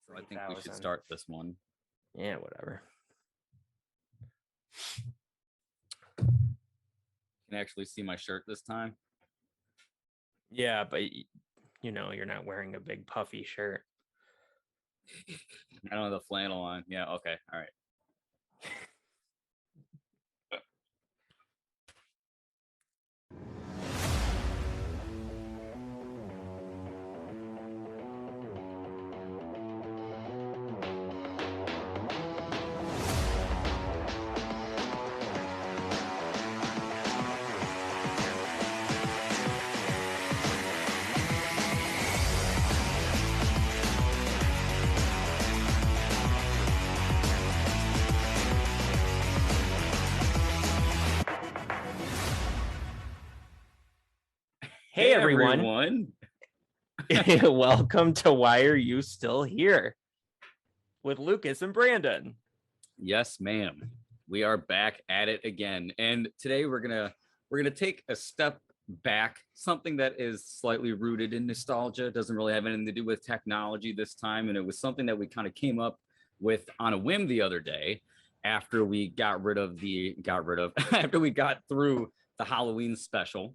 So I think we should 3,000. start this one. Yeah, whatever. Can actually see my shirt this time. Yeah, but you know, you're not wearing a big puffy shirt. I don't have the flannel on. Yeah, okay. All right. Hey everyone. Welcome to Why Are You Still Here with Lucas and Brandon. Yes, ma'am. We are back at it again. And today we're gonna take a step back, something that is slightly rooted in nostalgia. It doesn't really have anything to do with technology this time. And it was something that we kind of came up with on a whim the other day after we after we got through the Halloween special.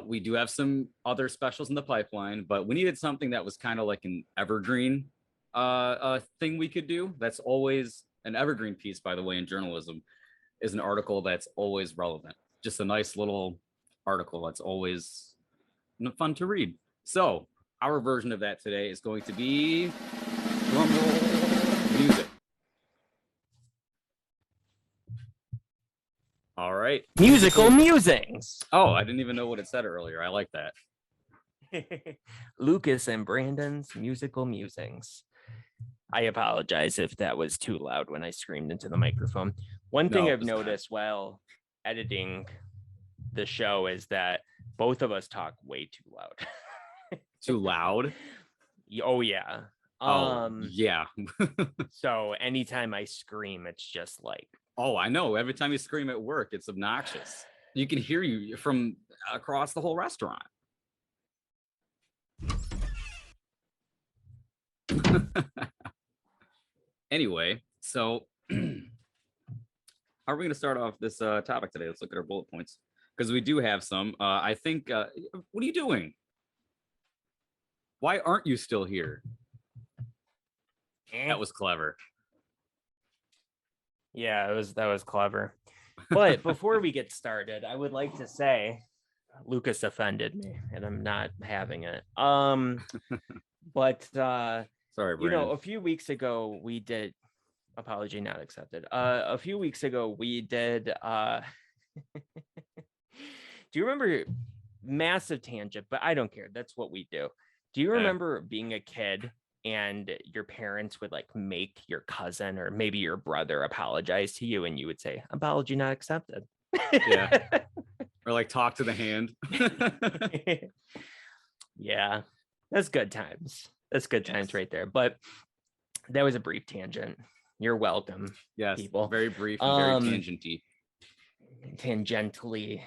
We do have some other specials in the pipeline, but we needed something that was kind of like an evergreen thing we could do. That's always an evergreen piece, by the way, in journalism, is an article that's always relevant. Just a nice little article that's always fun to read. So our version of that today is going to be music. All right. Musical musings. Oh, I didn't even know what it said earlier. I like that. Lucas and Brandon's musical musings. I apologize if that was too loud when I screamed into the microphone. One thing I've noticed while editing the show is that both of us talk way too loud. Too loud? Oh, yeah. Yeah. So anytime I scream, it's just like, oh, I know. Every time you scream at work, it's obnoxious. You can hear you from across the whole restaurant. Anyway, so how are we going to start off this topic today? Let's look at our bullet points because we do have some. I think, what are you doing? Why aren't you still here? That was clever. Yeah, that was clever. But before we get started, I would like to say Lucas offended me and I'm not having it. But sorry, Brandon. You know, a few weeks ago we did apology not accepted. A few weeks ago we did do you remember, massive tangent, but I don't care. That's what we do. Do you remember being a kid and your parents would like make your cousin or maybe your brother apologize to you and you would say, apology not accepted? Yeah. Or like talk to the hand. Yeah, that's good times. That's good times right there. But that was a brief tangent. You're welcome. Yes, people. Very brief and very tangenty. Tangentially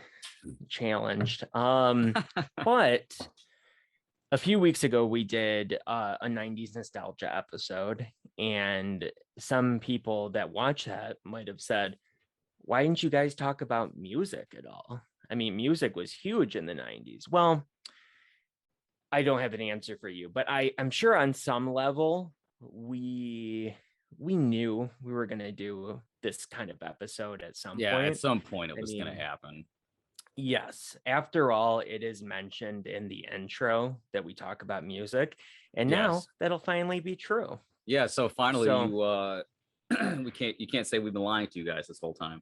challenged. But a few weeks ago, we did a 90s nostalgia episode, and some people that watch that might have said, why didn't you guys talk about music at all? I mean, music was huge in the 90s. Well, I don't have an answer for you, but I'm sure on some level, we knew we were going to do this kind of episode at some point. Yeah, at some point it was going to happen. Yes. After all, it is mentioned in the intro that we talk about music, and now that'll finally be true. Yeah. So finally, you can't say we've been lying to you guys this whole time.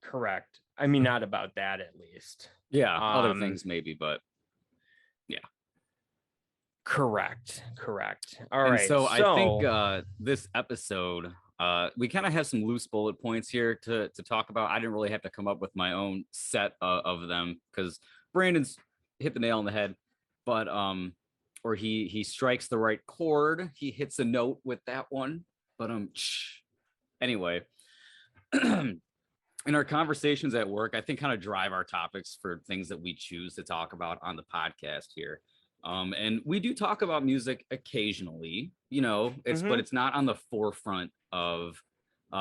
Correct. I mean, not about that, at least. Yeah. Other things maybe, but yeah. Correct. All right. So I think this episode, we kind of have some loose bullet points here to talk about. I didn't really have to come up with my own set of them because Brandon's hit the nail on the head, but or he strikes the right chord. He hits a note with that one, but anyway, in our conversations at work, I think kind of drive our topics for things that we choose to talk about on the podcast here And we do talk about music occasionally, but it's not on the forefront of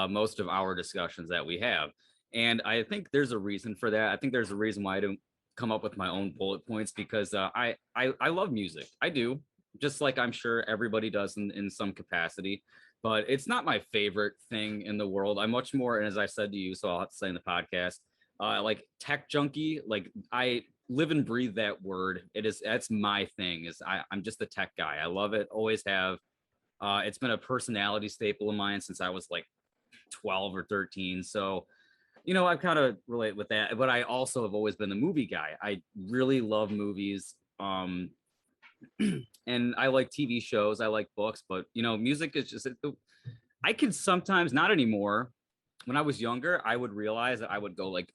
most of our discussions that we have. And I think there's a reason for that. I think there's a reason why I don't come up with my own bullet points, because I love music. I do, just like I'm sure everybody does in some capacity, but it's not my favorite thing in the world. I'm much more, and as I said to you, so I'll have to say in the podcast, like tech junkie. Like I live and breathe that word. That's my thing. I'm just a tech guy. I love it. Always have. It's been a personality staple of mine since I was like 12 or 13. So, I kind of relate with that. But I also have always been the movie guy. I really love movies. And I like TV shows. I like books. But music is just. I can sometimes, not anymore. When I was younger, I would realize that I would go like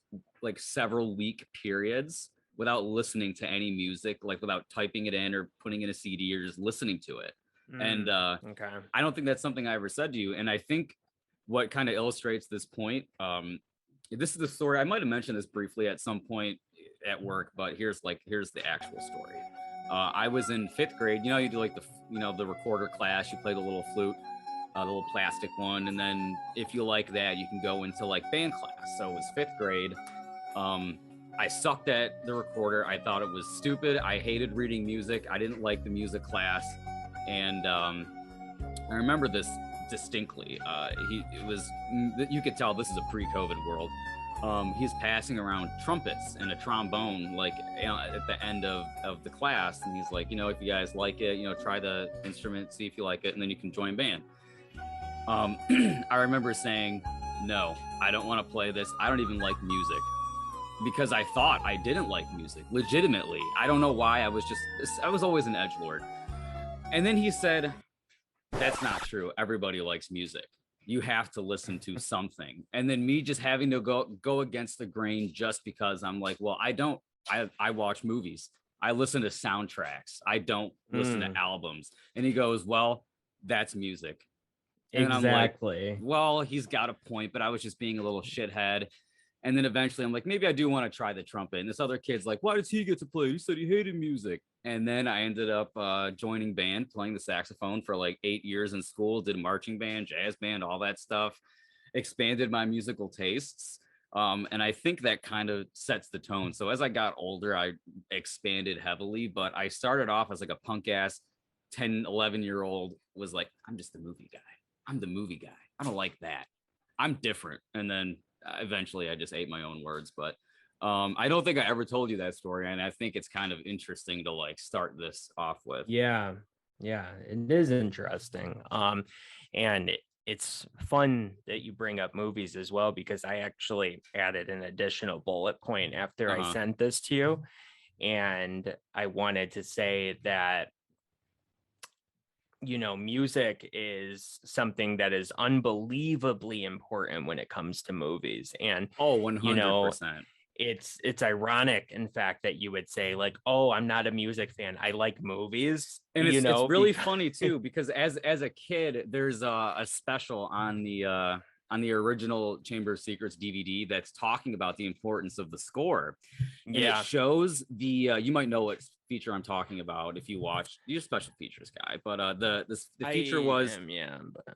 several week periods without listening to any music, like without typing it in or putting in a CD or just listening to it. And okay. I don't think that's something I ever said to you. And I think what kind of illustrates this point, this is the story. I might have mentioned this briefly at some point at work, but here's the actual story. I was in 5th grade. You do like the recorder class. You play the little flute, the little plastic one, and then if you like that, you can go into like band class. So it was 5th grade. I sucked at the recorder. I thought it was stupid. I hated reading music. I didn't like the music class. And I remember this distinctly. You could tell this is a pre-COVID world. He's passing around trumpets and a trombone, like at the end of the class. And he's like, if you guys like it, try the instrument, see if you like it, and then you can join band. I remember saying, no, I don't want to play this. I don't even like music. Because I thought I didn't like music, legitimately. I don't know why. I was always an edgelord. And then he said, that's not true. Everybody likes music. You have to listen to something. And then me just having to go against the grain just because I'm like, well, I watch movies. I listen to soundtracks. I don't listen to albums. And he goes, well, that's music. And exactly. I'm like, well, he's got a point, but I was just being a little shithead. And then eventually I'm like, maybe I do want to try the trumpet. And this other kid's like, why does he get to play? He said he hated music. And then I ended up joining band, playing the saxophone for like 8 years in school, did marching band, jazz band, all that stuff, expanded my musical tastes. And I think that kind of sets the tone. So as I got older, I expanded heavily, but I started off as like a punk ass 10, 11-year-old was like, I'm just the movie guy. I'm the movie guy. I don't like that. I'm different. And then eventually I just ate my own words, but I don't think I ever told you that story, and I think it's kind of interesting to like start this off with. Yeah, it is interesting. And it's fun that you bring up movies as well, because I actually added an additional bullet point after I sent this to you, and I wanted to say that music is something that is unbelievably important when it comes to movies. And 100%. It's ironic, in fact, that you would say like, oh, I'm not a music fan, I like movies. And it's really funny too, because as a kid, there's a special on the original Chamber of Secrets DVD that's talking about the importance of the score. And it shows you might know what feature I'm talking about if you watch. You're a special features guy, but the feature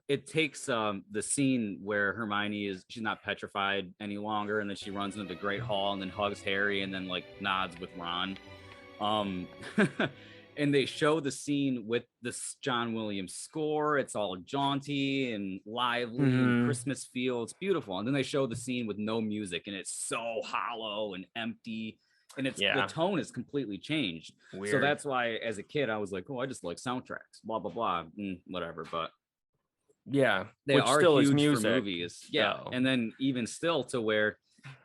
it takes the scene where Hermione she's not petrified any longer, and then she runs into the Great Hall and then hugs Harry and then like nods with Ron. And they show the scene with this John Williams score. It's all jaunty and lively and Christmas feel. It's beautiful. And then they show the scene with no music, and it's so hollow and empty. And the tone is completely changed. Weird. So that's why as a kid, I was like, oh, I just like soundtracks, blah, blah, blah, whatever. But they are still huge music, for movies. Yeah. So. And then even still to where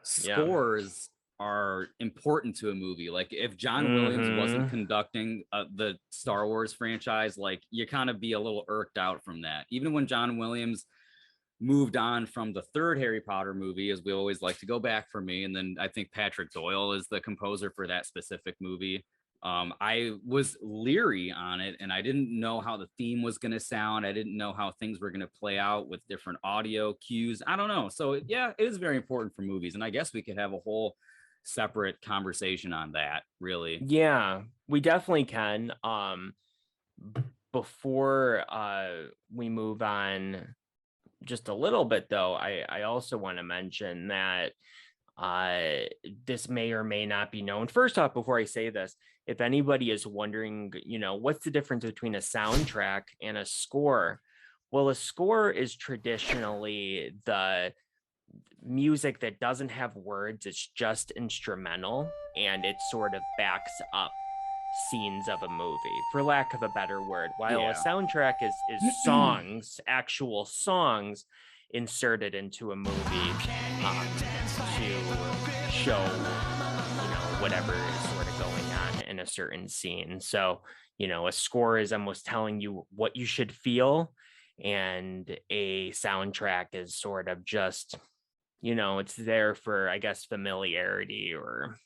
scores are important to a movie. Like if John Williams wasn't conducting the Star Wars franchise, like you kind of be a little irked out from that. Even when John Williams moved on from the third Harry Potter movie, as we always like to go back for me, and then I think Patrick Doyle is the composer for that specific movie. I was leery on it, and I didn't know how the theme was going to sound. I didn't know how things were going to play out with different audio cues. I don't know. So yeah, it is very important for movies, and I guess we could have a whole separate conversation on that, really. Yeah, we definitely can. Before we move on just a little bit though, I also want to mention that this may or may not be known. First off, before I say this, if anybody is wondering, what's the difference between a soundtrack and a score? Well, a score is traditionally the music that doesn't have words, it's just instrumental, and it sort of backs up scenes of a movie, for lack of a better word, while a soundtrack is songs, actual songs inserted into a movie to show whatever is sort of going on in a certain scene. So a score is almost telling you what you should feel, and a soundtrack is sort of just it's there for, I guess, familiarity or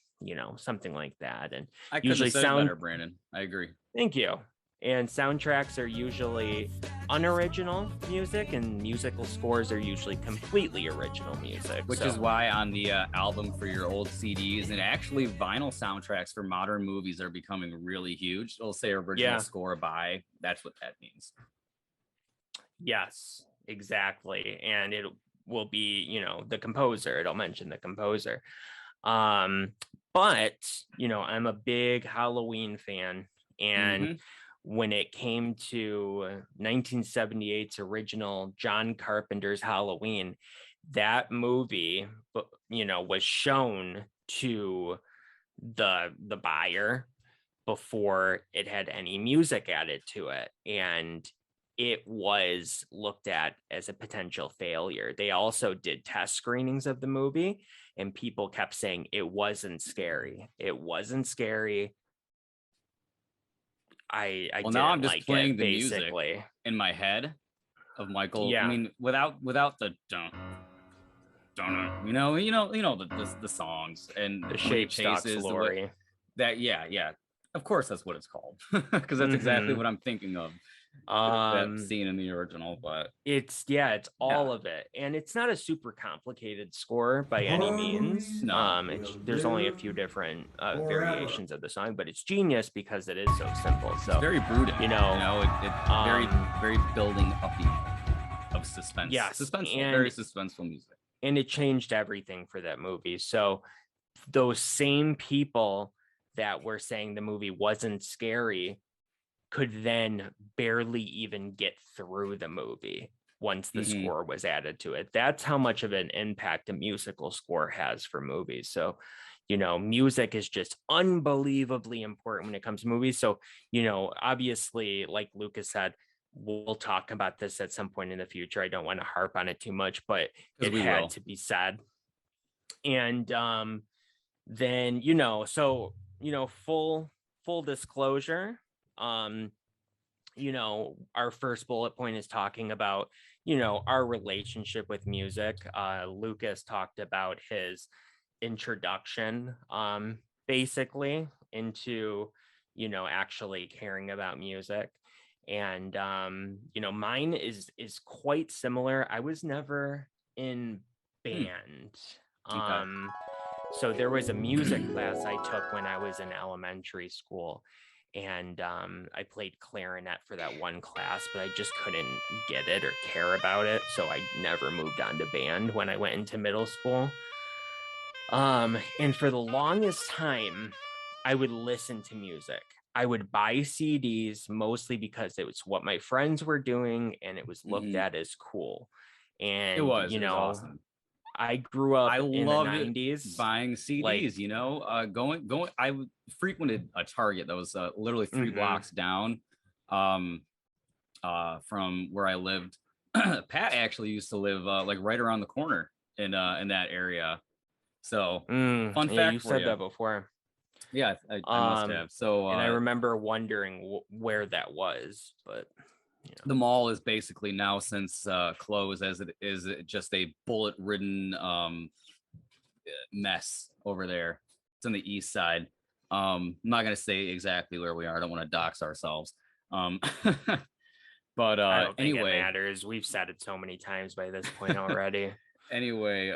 something like that. And I usually said better, Brandon. I agree. Thank you. And soundtracks are usually unoriginal music, and musical scores are usually completely original music. Which is why on the album for your old CDs, and actually vinyl soundtracks for modern movies are becoming really huge. It'll say original score by, that's what that means. Yes, exactly. And it will be, the composer. It'll mention the composer. But, I'm a big Halloween fan. And when it came to 1978's original John Carpenter's Halloween, that movie, was shown to the buyer before it had any music added to it. And it was looked at as a potential failure. They also did test screenings of the movie, and people kept saying it wasn't scary. It wasn't scary. I now I'm just like playing it, the basically. music in my head of Michael. Yeah. I mean, without the don't the songs and the shape chases Lori. That of course that's what it's called, because that's exactly what I'm thinking of. That scene in the original, but it's all of it, and it's not a super complicated score by any means. No, there's only a few different variations of the song, but it's genius because it is so simple. So it's very brooding, it's very building up of suspense. Very suspenseful music, and it changed everything for that movie. So those same people that were saying the movie wasn't scary could then barely even get through the movie once the score was added to it. That's how much of an impact a musical score has for movies. So, music is just unbelievably important when it comes to movies. So, obviously, like Lucas said, we'll talk about this at some point in the future. I don't want to harp on it too much, but it had to be said. And then, full disclosure, our first bullet point is talking about, our relationship with music. Lucas talked about his introduction, basically into, actually caring about music. And, mine is quite similar. I was never in band. So there was a music class I took when I was in elementary school, and I played clarinet for that one class, but I just couldn't get it or care about it, so I never moved on to band when I went into middle school. And for the longest time, I would listen to music. I would buy CDs mostly because it was what my friends were doing, and it was looked at as cool. And it was awesome. I grew up in the 90s buying CDs, I frequented a Target that was literally 3 blocks down from where I lived. Pat actually used to live right around the corner in that area. So fun fact, you said that before. Yeah, I must have. So and I remember wondering where that was, but the mall is basically now since closed, as it is just a bullet-ridden mess over there. It's on the east side. I'm not gonna say exactly where we are. I don't want to dox ourselves. But I don't think anyway, it matters. We've said it so many times by this point already. Anyway,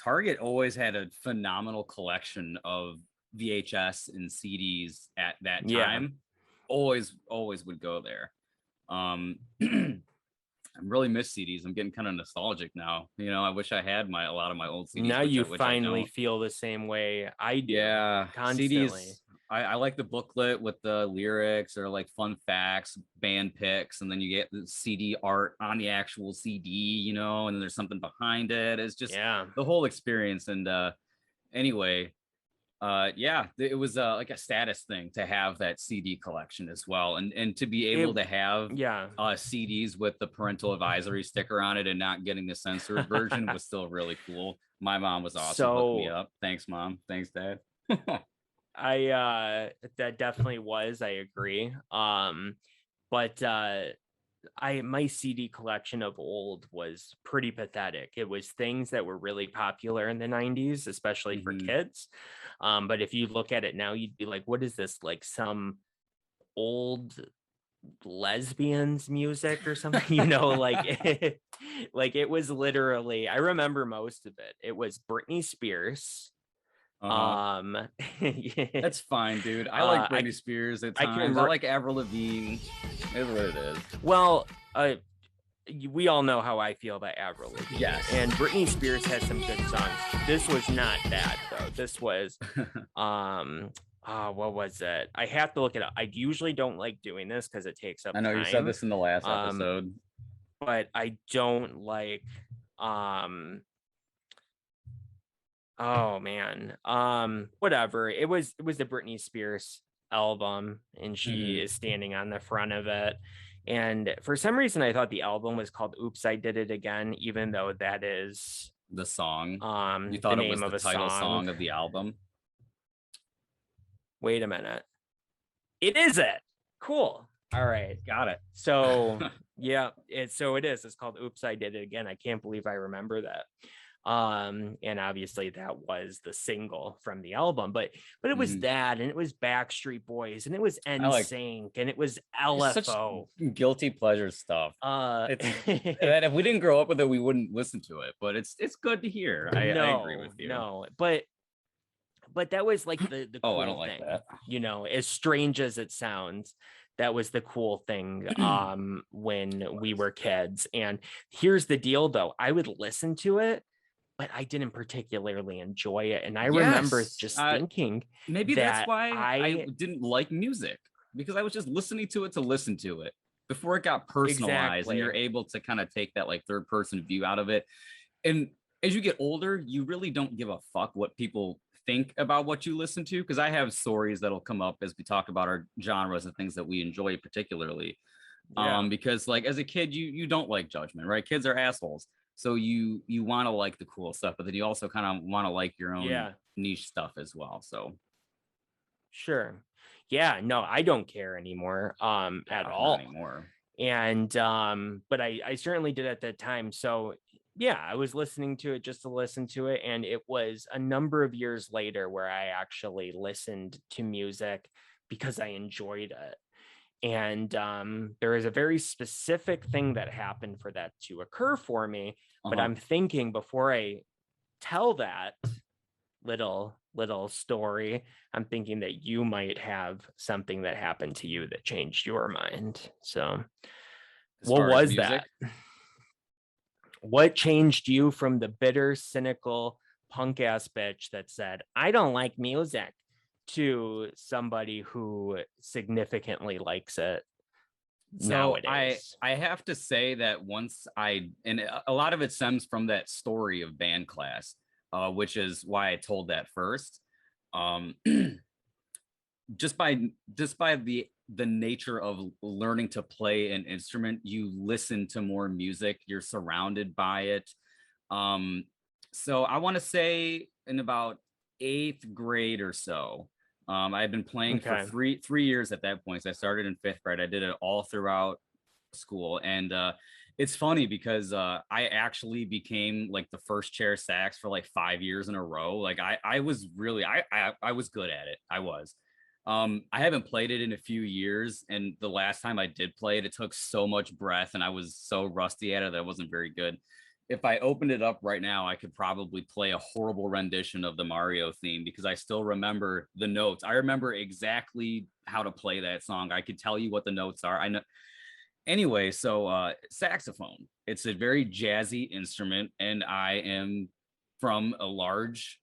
Target always had a phenomenal collection of VHS and CDs at that Yeah. time, always would go there. I really miss CDs. I'm getting kind of nostalgic now. You know, I wish I had a lot of my old CDs. Now which you I finally don't. feel the same way I do. Yeah, Constantly. CDs. I like the booklet with the lyrics or like fun facts, band picks, and then you get the CD art on the actual CD, you know, and then there's something behind it. It's just the whole experience. And anyway, yeah, it was like a status thing to have that CD collection as well, and to be able to have CDs with the parental advisory sticker on it and not getting the censored version was still really cool. My mom was awesome, hooked me up. Thanks, Mom. Thanks, Dad. That definitely was, I agree. But my CD collection of old was pretty pathetic. It was things that were really popular in the 90s, especially for kids. But if you look at it now, you'd be like, what is this? Like some old lesbians music or something, you know, like like it was literally, I remember most of it. It was Britney Spears. That's fine, dude. I like Britney Spears at times. I like Avril Lavigne. It's what it is. Well, we all know how I feel about Avril Lavigne. Yes. And Britney Spears has some good songs. This was not that though. This was what was it? I have to look it up. I usually don't like doing this because it takes up I know time. You said this in the last episode. But I don't like oh man. Whatever. It was the Britney Spears album, and she is standing on the front of it. And for some reason I thought the album was called Oops, I Did It Again, even though that is the song. You the thought it name was the of a title song of the album. Wait a minute. It is it. Cool. All right. Got it. So yeah, it is. It's called Oops, I Did It Again. I can't believe I remember that. And obviously that was the single from the album, but it was that, and it was Backstreet Boys, and it was NSYNC, and it was LFO. Such guilty pleasure stuff. That if we didn't grow up with it, we wouldn't listen to it, but it's good to hear. I agree with you. No, but that was like the cool I don't like thing, that. you know, as strange as it sounds. That was the cool thing when we were kids. And here's the deal though, I would listen to it, but I didn't particularly enjoy it. And I remember just thinking maybe that's why I didn't like music, because I was just listening to it to listen to it before it got personalized. And you're able to kind of take that like third person view out of it. And as you get older, you really don't give a fuck what people think about what you listen to, because I have stories that'll come up as we talk about our genres and things that we enjoy particularly. Because like as a kid, you don't like judgment, right? Kids are assholes. So you want to like the cool stuff, but then you also kind of want to like your own niche stuff as well. So sure. Yeah, no, I don't care anymore at all anymore. And but I certainly did at that time. So yeah, I was listening to it just to listen to it, and it was a number of years later where I actually listened to music because I enjoyed it. And there is a very specific thing that happened for that to occur for me. But I'm thinking, before I tell that little story, I'm thinking that you might have something that happened to you that changed your mind. So what was that? What changed you from the bitter, cynical, punk ass bitch that said, I don't like music, to somebody who significantly likes it nowadays? I have to say that and a lot of it stems from that story of band class, which is why I told that first. Just by the nature of learning to play an instrument, you listen to more music, you're surrounded by it. So I want to say in about 8th grade or so, I had been playing for three years at that point. So I started in 5th grade. I did it all throughout school. And it's funny because I actually became like the first chair sax for like 5 years in a row. Like I was really, I was good at it. I was. I haven't played it in a few years. And the last time I did play it, it took so much breath and I was so rusty at it that I wasn't very good. if I opened it up right now, I could probably play a horrible rendition of the Mario theme because I still remember the notes. I remember exactly how to play that song. I could tell you what the notes are. I know. Anyway, so saxophone. It's a very jazzy instrument, and I am from a large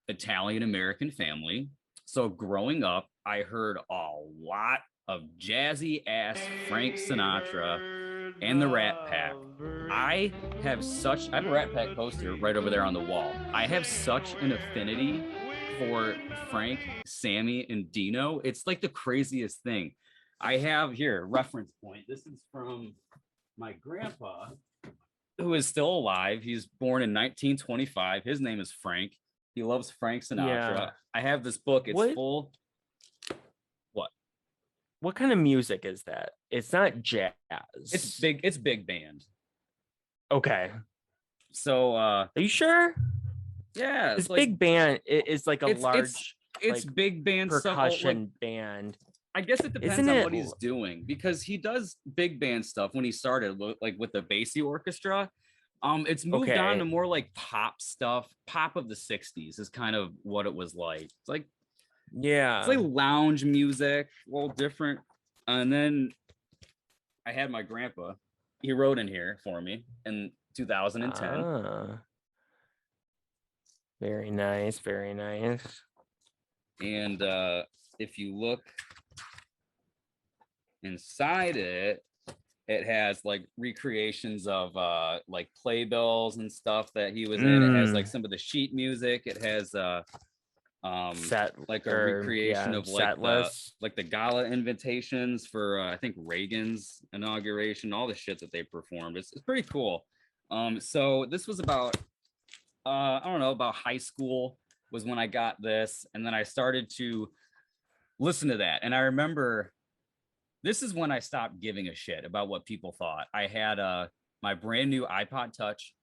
Italian American family. So growing up, I heard a lot of jazzy ass Frank Sinatra and the Rat Pack. I have a Rat Pack poster right over there on the wall. I have such an affinity for Frank, Sammy, and Dino. It's like the craziest thing. I have here reference point. This is from my grandpa, who is still alive. He's born in 1925. His name is Frank. He loves Frank Sinatra. Yeah. I have this book. It's full. What? What kind of music is that? It's not jazz. It's big. It's big band. Okay. So are you sure? Yeah. It's like, big band is like a large. It's like, big band percussion stuff, band. I guess it depends on what he's doing, because he does big band stuff when he started, like with the Basie Orchestra. It's moved on to more like pop stuff. Pop of the 60s is kind of what it was like. It's like, yeah, it's like lounge music, a little different. And then I had my grandpa. He wrote in here for me in 2010. Very nice, very nice. And if you look inside it, it has like recreations of like playbills and stuff that he was in. It has like some of the sheet music. It has like a recreation of like the gala invitations for I think Reagan's inauguration, all the shit that they performed. It's pretty cool. So this was about I don't know, about high school was when I got this, and then I started to listen to that. And I remember this is when I stopped giving a shit about what people thought. I had my brand new iPod Touch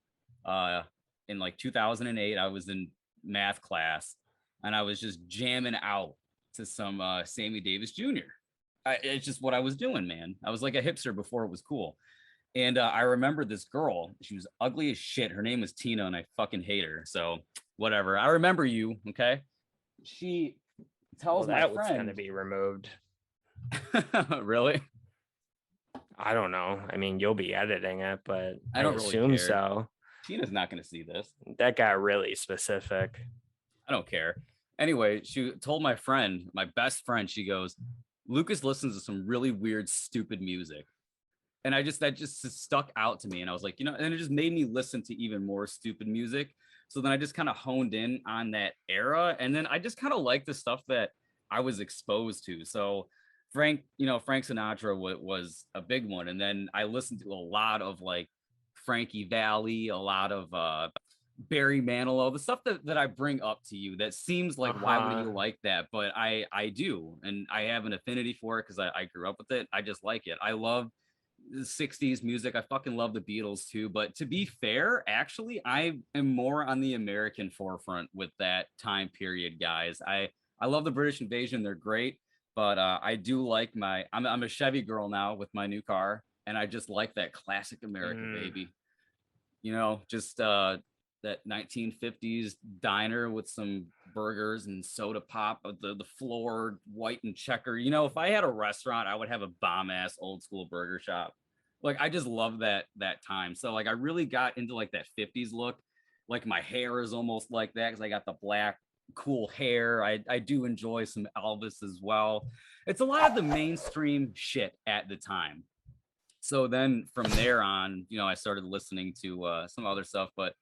in like 2008. I was in math class, and I was just jamming out to some Sammy Davis Jr. It's just what I was doing, man. I was like a hipster before it was cool. And I remember this girl. She was ugly as shit. Her name was Tina, and I fucking hate her. So whatever. I remember you, okay? She tells my friend. That was going to be removed. Really? I don't know. I mean, you'll be editing it, but I don't assume really so. Tina's not going to see this. That got really specific. I don't care. Anyway, she told my friend, my best friend, she goes, Lucas listens to some really weird, stupid music. And that just stuck out to me. And I was like, and it just made me listen to even more stupid music. So then I just kind of honed in on that era. And then I just kind of liked the stuff that I was exposed to. So Frank Sinatra was a big one. And then I listened to a lot of like Frankie Valli, a lot of Barry Manilow, the stuff that I bring up to you that seems like, why would you like that? But I do. And I have an affinity for it because I grew up with it. I just like it. I love the 60s music. I fucking love the Beatles too. But to be fair, actually, I am more on the American forefront with that time period, guys. I love the British invasion. They're great. But I do like I'm a Chevy girl now with my new car. And I just like that classic America, baby. Just that 1950s diner with some burgers and soda pop, the floor white and checker. If I had a restaurant, I would have a bomb ass old school burger shop. Like, I just love that time. So like I really got into like that 50s look. Like my hair is almost like that because I got the black cool hair. I do enjoy some Elvis as well. It's a lot of the mainstream shit at the time. So then from there on, I started listening to some other stuff, but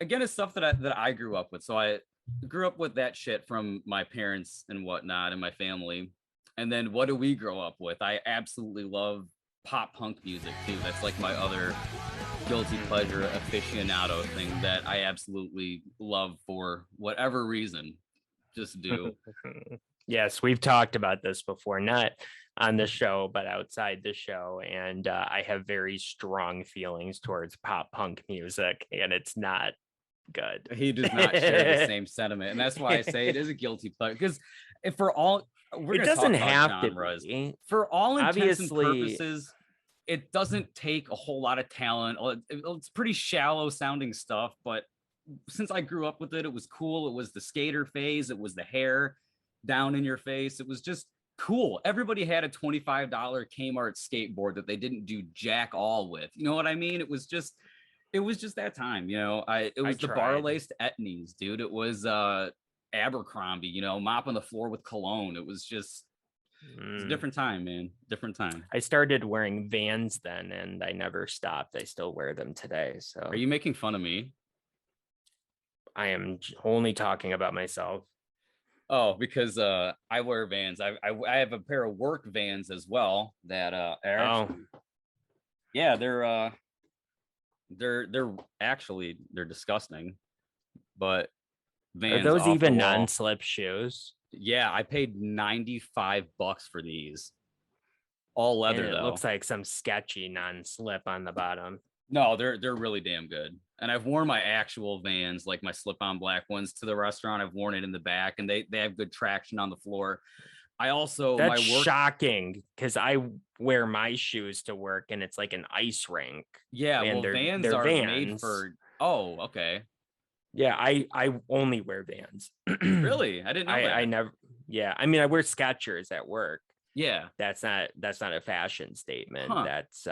again, it's stuff that I grew up with. So I grew up with that shit from my parents and whatnot and my family. And then what do we grow up with? I absolutely love pop punk music too. That's like my other guilty pleasure aficionado thing that I absolutely love for whatever reason. Just do. Yes, we've talked about this before, not on the show, but outside the show. And I have very strong feelings towards pop punk music, and it's not good. He does not share the same sentiment. And that's why I say it is a guilty pleasure. Because it doesn't have genres, to be. For all intents and purposes, it doesn't take a whole lot of talent. It's pretty shallow sounding stuff, but since I grew up with it, it was cool. It was the skater phase. It was the hair down in your face. It was just cool. Everybody had a $25 Kmart skateboard that they didn't do jack all with. You know what I mean? It was just that time, it was the bar laced etnies, dude. It was Abercrombie, mopping the floor with cologne. It was just it's a different time, man. Different time. I started wearing Vans then, and I never stopped. I still wear them today. So are you making fun of me? I am only talking about myself. Oh, because I wear Vans. I have a pair of work Vans as well that yeah, they're disgusting, but Vans. Are those even non-slip shoes? Yeah, I paid $95 for these. All leather, and it though. Looks like some sketchy non-slip on the bottom. No, they're really damn good. And I've worn my actual Vans, like my slip-on black ones, to the restaurant. I've worn it in the back, and they have good traction on the floor. I also that's shocking because I wear my shoes to work, and it's like an ice rink. Yeah, and well, Vans are made for. Oh, okay. Yeah, I only wear Vans. Really? I didn't know that. I never. Yeah, I mean, I wear Skechers at work. Yeah, that's not a fashion statement. Huh. That's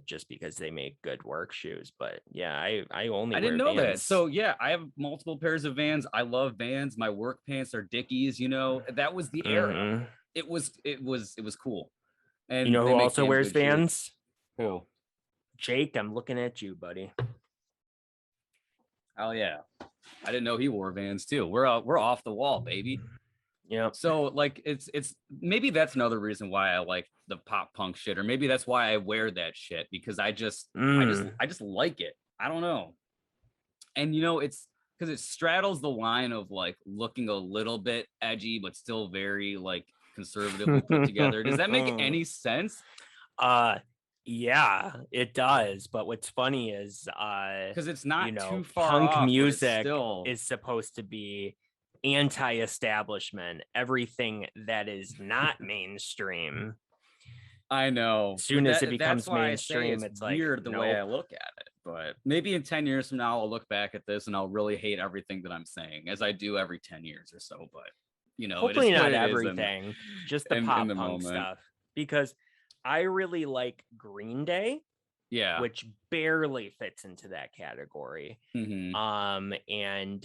just because they make good work shoes. But yeah, I only. I didn't know Vans. That. So yeah, I have multiple pairs of Vans. I love Vans. My work pants are Dickies. That was the era. Mm-hmm. It was cool. And you know who also wears Vans? Who? Jake, I'm looking at you, buddy. Oh yeah, I didn't know he wore Vans too. We're off the wall, baby. Yeah. So like it's maybe that's another reason why I like the pop punk shit, or maybe that's why I wear that shit, because I just like it. I don't know. And it's because it straddles the line of like looking a little bit edgy but still very like conservatively put together. Does that make any sense? Yeah, it does. But what's funny is because it's not too far punk off, music is supposed to be anti-establishment, everything that is not mainstream. I know. As soon as it becomes mainstream, it's like weird the way I look at it. But maybe in 10 years from now, I'll look back at this and I'll really hate everything that I'm saying, as I do every 10 years or so. But hopefully not everything, just the pop punk stuff. Because I really like Green Day. Yeah, which barely fits into that category. Mm-hmm. And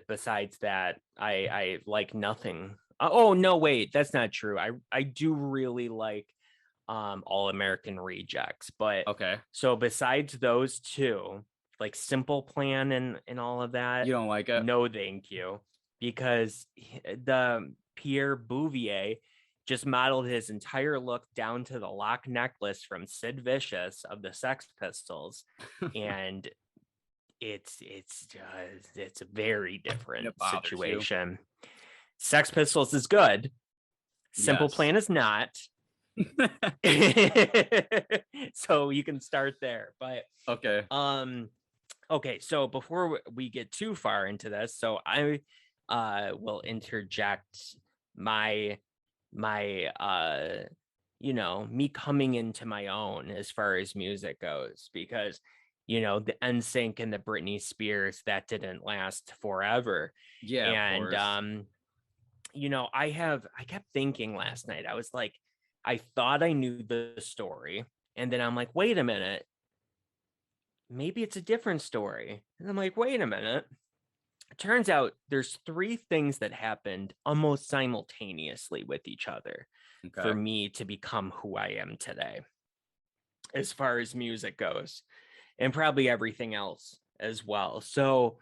besides that, I like nothing. Oh no, wait, that's not true. I do really like All American Rejects, but okay. So besides those two, like Simple Plan and all of that, you don't like it? No, thank you, because the Pierre Bouvier just modeled his entire look down to the lock necklace from Sid Vicious of the Sex Pistols, and it's a very different situation. Sex Pistols is good. Simple Plan is not. So you can start there, but okay. Okay, so before we get too far into this, so I will interject my me coming into my own as far as music goes, because the NSYNC and the Britney Spears, that didn't last forever. Yeah, and I kept thinking last night, I was like, I thought I knew the story, and then I'm like, wait a minute, maybe it's a different story, and I'm like, wait a minute. It turns out there's three things that happened almost simultaneously with each other for me to become who I am today, as far as music goes, and probably everything else as well. So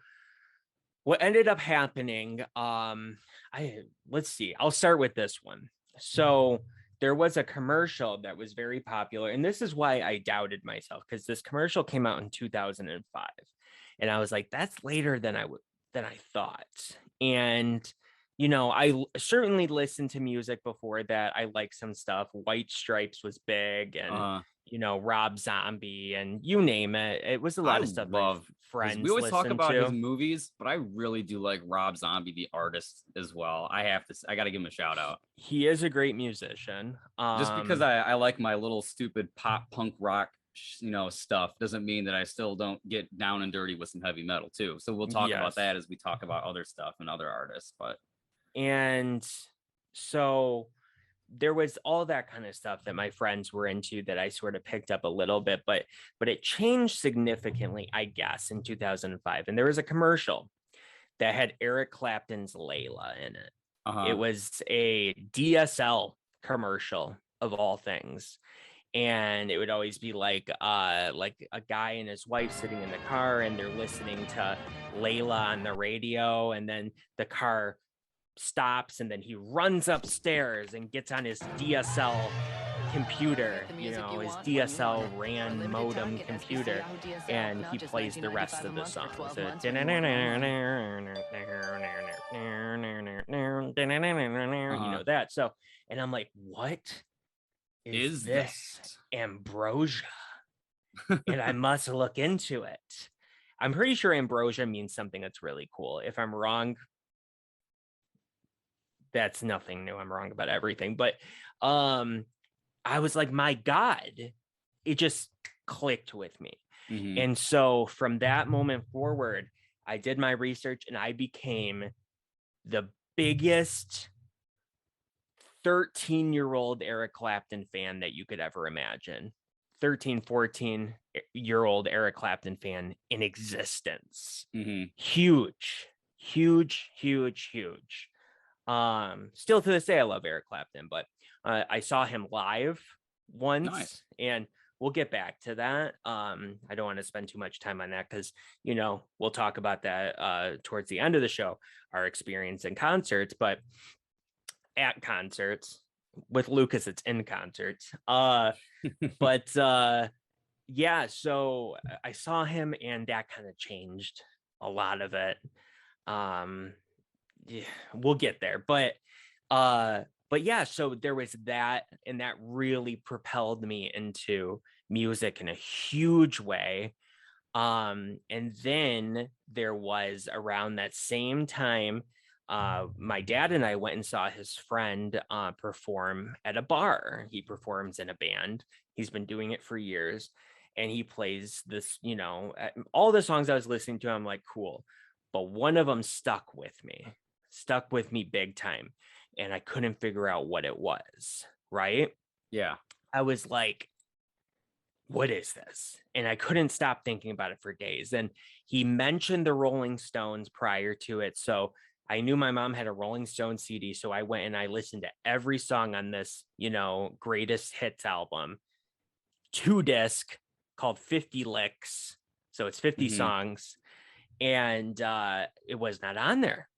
what ended up happening, let's see, I'll start with this one. So there was a commercial that was very popular, and this is why I doubted myself, because this commercial came out in 2005, and I was like, that's later than I thought. And I certainly listened to music before that. I like some stuff. White Stripes was big, and Rob Zombie and you name it. It was a lot of stuff my friends we always talk listened about his to. movies, but I really do like Rob Zombie, the artist, as well. I got to give him a shout out. He is a great musician. Just because I like my little stupid pop punk rock, stuff doesn't mean that I still don't get down and dirty with some heavy metal too. So we'll talk about that as we talk about other stuff and other artists. And so there was all that kind of stuff that my friends were into that I sort of picked up a little bit, but it changed significantly, I guess, in 2005. And there was a commercial that had Eric Clapton's Layla in it. It was a DSL commercial of all things. And it would always be like a guy and his wife sitting in the car and they're listening to Layla on the radio, and then the car stops and then he runs upstairs and gets on his DSL computer, his DSL RAN modem computer, and he plays the rest of the song. So that. So, and I'm like, what is this ambrosia? And I must look into it. I'm pretty sure ambrosia means something that's really cool. If I'm wrong, that's nothing new. I'm wrong about everything. But I was like, my God, it just clicked with me. Mm-hmm. And so from that moment forward, I did my research and I became the biggest 13-year-old Eric Clapton fan that you could ever imagine. 14-year-old Eric Clapton fan in existence. Mm-hmm. Huge. Still to this day, I love Eric Clapton, but I saw him live once. Nice. And we'll get back to that. I don't want to spend too much time on that because, we'll talk about that towards the end of the show, our experience in concerts, but at concerts with Lucas, it's in concerts. Yeah, so I saw him and that kind of changed a lot of it. Yeah, we'll get there, but yeah, so there was that, and that really propelled me into music in a huge way. And then there was around that same time, my dad and I went and saw his friend perform at a bar. He performs in a band. He's been doing it for years, and he plays this, all the songs I was listening to, I'm like, cool. But one of them stuck with me big time. And I couldn't figure out what it was. Right. Yeah. I was like, what is this? And I couldn't stop thinking about it for days. And he mentioned the Rolling Stones prior to it. So I knew my mom had a Rolling Stones CD. So I went and I listened to every song on this, greatest hits album, 2-disc called 50 Licks. So it's 50 songs. And it was not on there.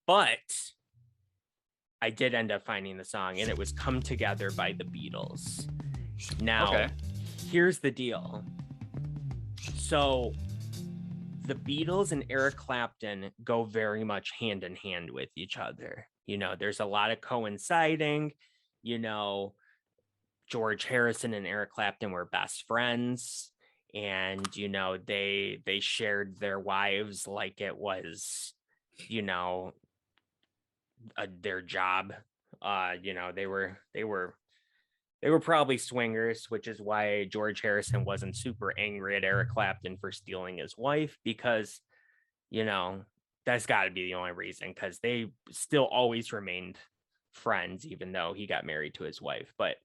But I did end up finding the song, and it was Come Together by the Beatles. Now, Here's the deal. So the Beatles and Eric Clapton go very much hand in hand with each other. There's a lot of coinciding. George Harrison and Eric Clapton were best friends. And, they shared their wives like it was, their job. They were probably swingers, which is why George Harrison wasn't super angry at Eric Clapton for stealing his wife, because, that's got to be the only reason, because they still always remained friends, even though he got married to his wife. But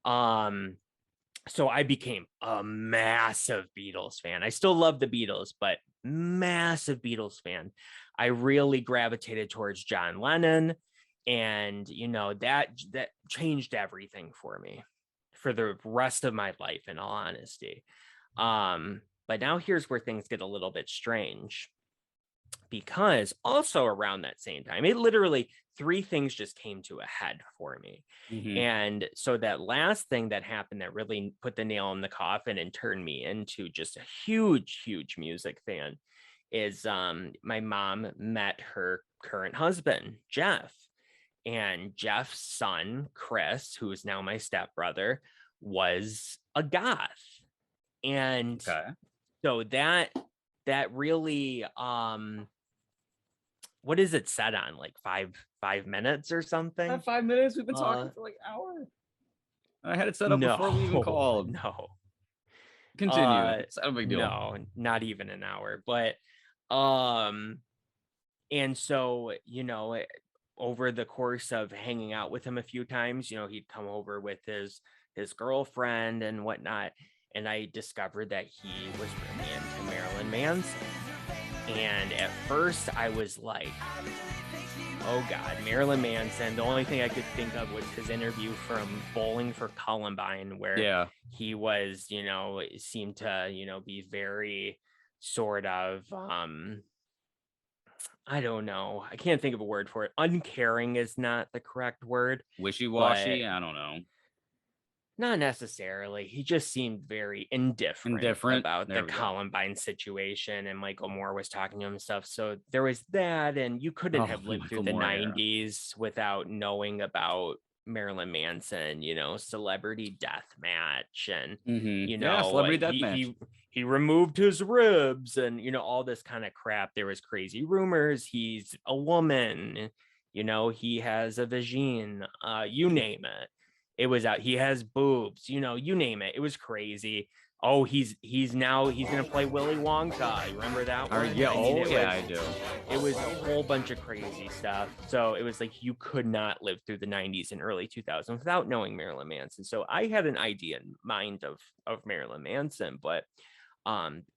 so I became a massive Beatles fan. I still love the Beatles, but massive Beatles fan. I really gravitated towards John Lennon, and that changed everything for me for the rest of my life, in all honesty. But now here's where things get a little bit strange, because also around that same time, it literally 3 things just came to a head for me. And so that last thing that happened that really put the nail in the coffin and turned me into just a huge music fan is my mom met her current husband, Jeff. And Jeff's son, Chris, who is now my stepbrother, was a goth. And Okay. so that really what is it set on, like 5 minutes or something? Not 5 minutes. We've been talking for like an hour. I had it set up No, before we even called. no. Continue. It's not a big deal. No, not even an hour. But and so, over the course of hanging out with him a few times, he'd come over with his girlfriend and whatnot, and I discovered that he was really into Marilyn Manson. And at first I was like, oh God, Marilyn Manson. The only thing I could think of was his interview from Bowling for Columbine, where he was, seemed to, be very sort of, I don't know. I can't think of a word for it. Uncaring is not the correct word. Wishy-washy. I don't know. Not necessarily. He just seemed very indifferent about the Columbine situation, and Michael Moore was talking to him and stuff. So there was that, and you couldn't have lived through the 90s without knowing about Marilyn Manson, celebrity death match, and celebrity death match. He removed his ribs, and all this kind of crap. There was crazy rumors he's a woman, he has a vagine, you name it. It was out. He has boobs, you name it. It was crazy. Oh, he's gonna play Willy Wonka. You remember that one? I do. It was a whole bunch of crazy stuff. So it was like you could not live through the 90s and early 2000s without knowing Marilyn Manson. So I had an idea in mind of Marilyn Manson, but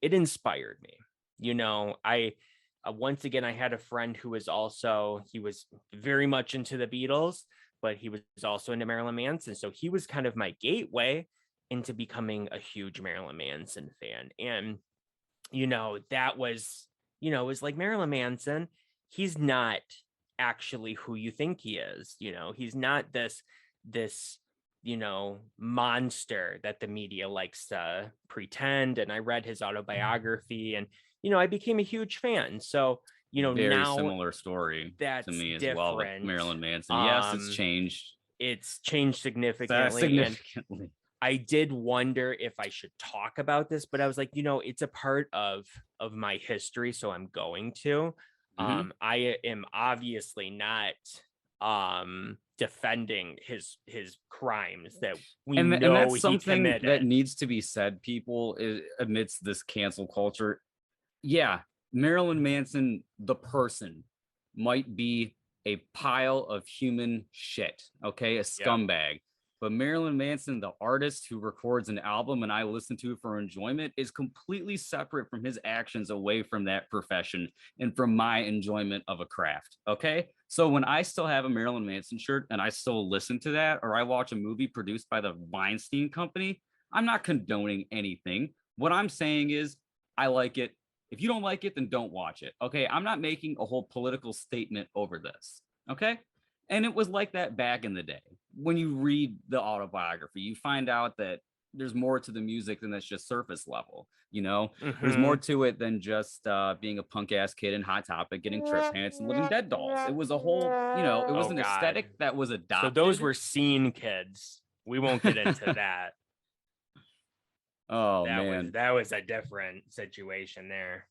it inspired me. I once again I had a friend who was he was very much into the Beatles, but he was also into Marilyn Manson. So he was kind of my gateway into becoming a huge Marilyn Manson fan. And, that was, it was like Marilyn Manson. He's not actually who you think he is. He's not this, monster that the media likes to pretend. And I read his autobiography, and, I became a huge fan. So, very now similar story to me as well with Marilyn Manson. Yes, it's changed. It's changed significantly. And I did wonder if I should talk about this, but I was like, it's a part of my history, so I'm going to. I am obviously not defending his crimes that we know and that's something he committed. That needs to be said, people, amidst this cancel culture. Yeah, Marilyn Manson, the person, might be a pile of human shit, okay? A scumbag. But Marilyn Manson, the artist who records an album and I listen to for enjoyment, is completely separate from his actions away from that profession and from my enjoyment of a craft, okay? So when I still have a Marilyn Manson shirt and I still listen to that, or I watch a movie produced by the Weinstein Company, I'm not condoning anything. What I'm saying is I like it. If you don't like it, then don't watch it. Okay. I'm not making a whole political statement over this. Okay. And it was like that back in the day. When you read the autobiography, you find out that there's more to the music than that's just surface level. There's more to it than just being a punk ass kid in Hot Topic, getting trip pants and living dead dolls. It was a whole, it was an aesthetic that was adopted. So those were scene kids. We won't get into that. Oh, man. That was a different situation there.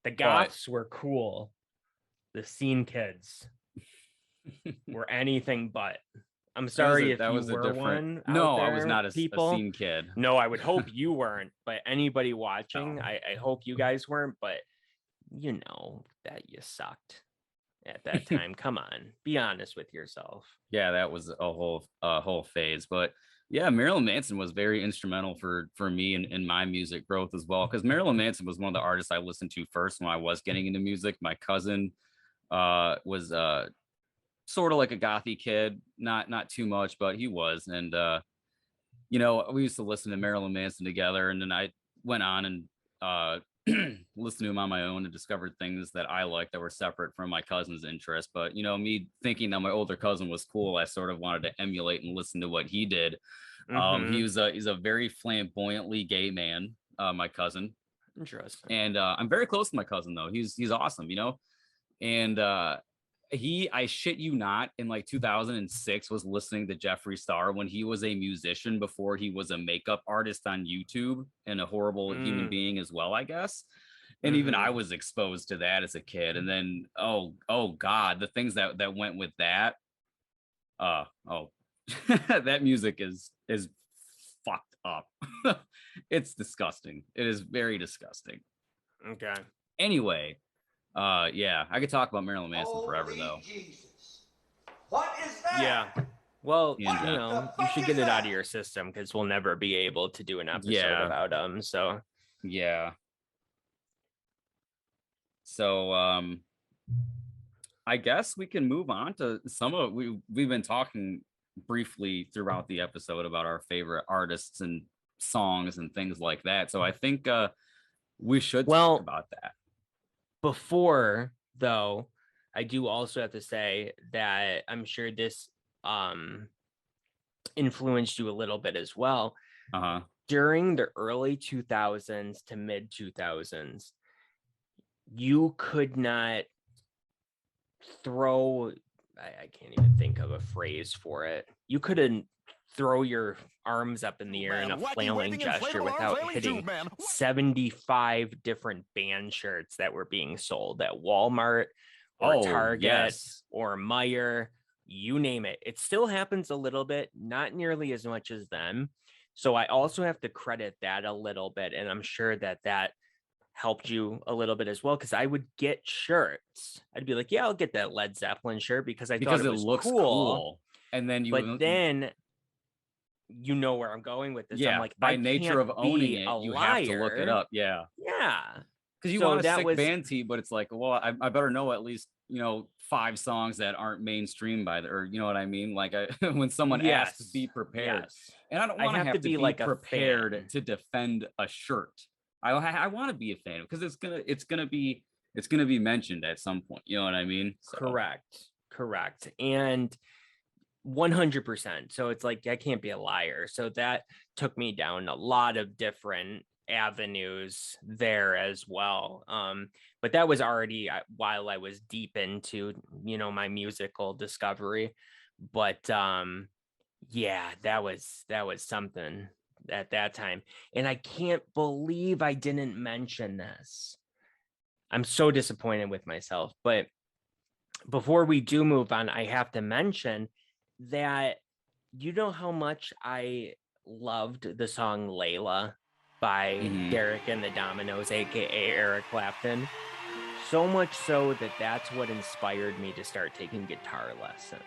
The goths were cool. The scene kids were anything but. I'm sorry if you were one. No, I was not a scene kid. No, I would hope you weren't. But anybody watching, I hope you guys weren't. But you know that you sucked at that time. Come on, be honest with yourself. Yeah, that was a whole phase. But yeah, Marilyn Manson was very instrumental for me in my music growth as well. Because Marilyn Manson was one of the artists I listened to first when I was getting into music. My cousin was sort of like a gothy kid, not too much, but he was. And we used to listen to Marilyn Manson together, and then I went on and listened to him on my own and discovered things that I liked that were separate from my cousin's interests. But me thinking that my older cousin was cool, I sort of wanted to emulate and listen to what he did. He's a very flamboyantly gay man, my cousin. Interesting. And I'm very close to my cousin though. He's awesome, and I shit you not, in like 2006 was listening to Jeffree Star when he was a musician before he was a makeup artist on YouTube and a horrible human being as well, I guess. And even I was exposed to that as a kid. And then oh God, the things that went with that. That music is fucked up. It's disgusting. It is very disgusting. Okay. Anyway, yeah, I could talk about Marilyn Manson forever though. Jesus. What is that? Yeah. Well, Yeah. you know, you should get it out of your system because we'll never be able to do an episode about them. So yeah. So I guess we can move on to some of we've been talking briefly throughout the episode about our favorite artists and songs and things like that. So I think we should talk about that. Before though, I do also have to say that I'm sure this influenced you a little bit as well. During the early 2000s to mid 2000s, you could not throw, I can't even think of a phrase for it. You couldn't throw your arms up in the air in a flailing gesture without hitting 75 different band shirts that were being sold at Walmart or Target or Meijer, you name it. It still happens a little bit, not nearly as much as them. So I also have to credit that a little bit. And I'm sure that helped you a little bit as well, because I would get shirts. I'd be like, yeah, I'll get that Led Zeppelin shirt because I thought it was looks cool. And then then you know where I'm going with this. Yeah, I'm like, by nature of owning it, you have to look it up. Yeah. Because you want a sick band tee, but it's like, well, I better know at least, 5 songs that aren't mainstream or you know what I mean? Like when someone asks, be prepared. And I don't want to have to be like prepared to defend a shirt. I want to be a fan because it's gonna be mentioned at some point. You know what I mean? So. Correct. And 100%. So it's like, I can't be a liar. So that took me down a lot of different avenues there as well. But that was already while I was deep into, my musical discovery. But yeah, that was something at that time. And I can't believe I didn't mention this. I'm so disappointed with myself. But before we do move on, I have to mention that how much I loved the song Layla by Derek and the Dominoes, aka Eric Clapton. So much so that that's what inspired me to start taking guitar lessons.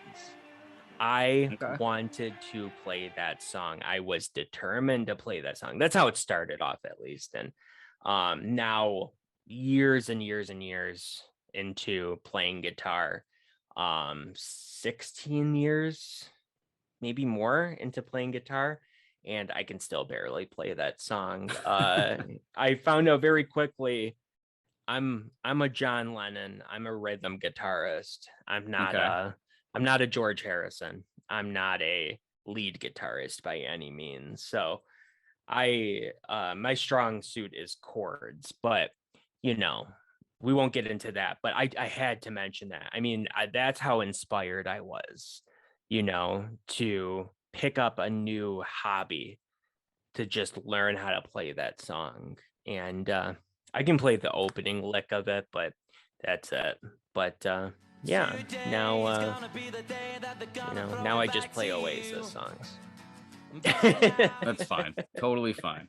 I wanted to play that song. I was determined to play that song. That's how it started off, at least. And now, years and years and years into playing guitar, 16 years, maybe more into playing guitar, and I can still barely play that song. I found out very quickly I'm a John Lennon. I'm a rhythm guitarist. I'm not a George Harrison. I'm not a lead guitarist by any means. So my strong suit is chords, but we won't get into that. But I had to mention that. I mean, that's how inspired I was, to pick up a new hobby, to just learn how to play that song. And I can play the opening lick of it, but that's it. But yeah, now now I just play Oasis songs. That's fine. Totally fine.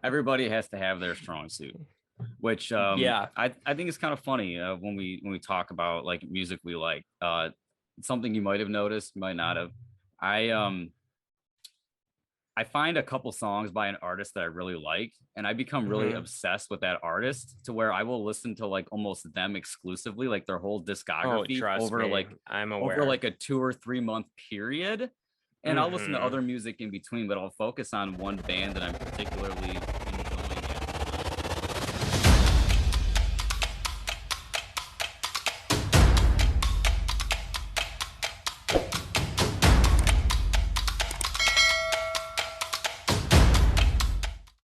Everybody has to have their strong suit, which I think is kind of funny when we talk about like music we like. Something you might have noticed, might not have. I find a couple songs by an artist that I really like, and I become really obsessed with that artist to where I will listen to like almost them exclusively, like their whole discography over like a 2 or 3 month period. And I'll listen to other music in between, but I'll focus on one band that I'm particularly